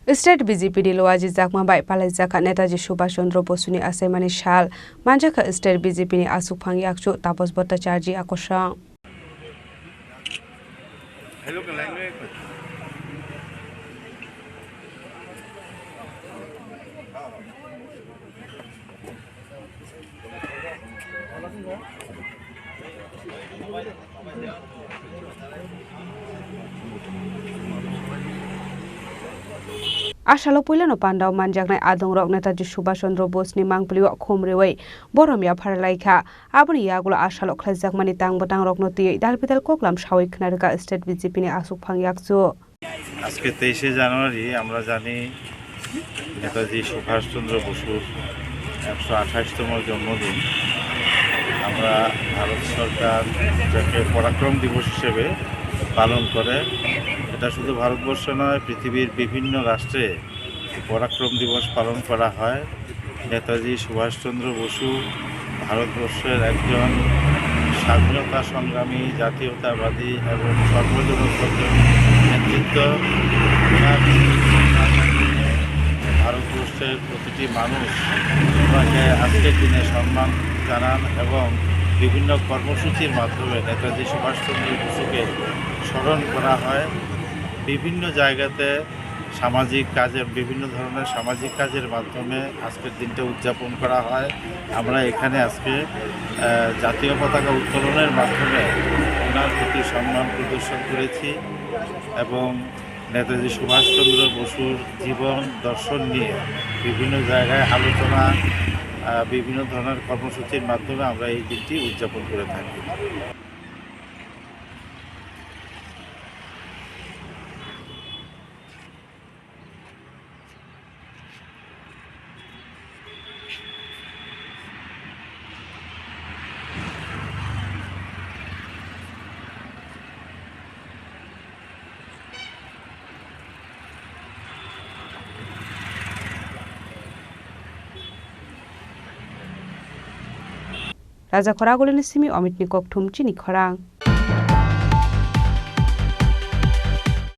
state BJP नि लोवाजी जाकमा by पालाइजाका Netaji Subhash Chandra बोसुनि आसाइमानि साल मानजाका state BJP नि आसुकफांग याकचु तापस भट्टाचार्य आकर्षण आसालो पुइलानो पान्डाव मानजाकनाय आदंरक नेताजी सुभाष चन्द्र बोसनि मांगपलिव खोमरेवै बरमिया फारलाइखा आबनि यागुला आसालो खलाइजाकमानि तांबतां रकनति दालपिदाल कोकलाम सावै खनारका स्टेट बीजेपी नि आसुकफांग याकचु আজকে 23শে জানুয়ারি আমরা জানি নেতাজি সুভাষ চন্দ্র বসুর 128তম জন্মদিন আমরা ভারত সরকার যাকে পরাক্রম দিবস হিসেবে পালন করে এটা শুধু ভারতবর্ষ নয় পৃথিবীর বিভিন্ন রাষ্ট্রে পরাক্রম দিবস পালন করা হয় নেতাজি সুভাষচন্দ্র বসু ভারতবর্ষের একজন স্বাধীনতা সংগ্রামী জাতীয়তাবাদী এবং সর্বজনপ্রিয় নেতৃত্ব ভারতবর্ষের প্রতিটি মানুষ ওনাকে আজকের দিনে সম্মান জানান এবং বিভিন্ন কর্মসূচির মাধ্যমে নেতাজি সুভাষচন্দ্র বসুকে স্মরণ করা হয় বিভিন্ন জায়গাতে সামাজিক কাজের বিভিন্ন ধরনের সামাজিক কাজের মাধ্যমে আজকের দিনটা উদযাপন করা হয় আমরা এখানে আজকে জাতীয় পতাকা উত্তোলনের মাধ্যমে ওনার প্রতি সম্মান প্রদর্শন করেছি এবং নেতাজি সুভাষচন্দ্র বসুর জীবন দর্শন নিয়ে বিভিন্ন জায়গায় আলোচনা বিভিন্ন ধরনের কর্মসূচির মাধ্যমে আমরা এই দিনটি উদযাপন করে থাকি Raja Khoragulini simi Omit Nikok Thumchi Nikhorang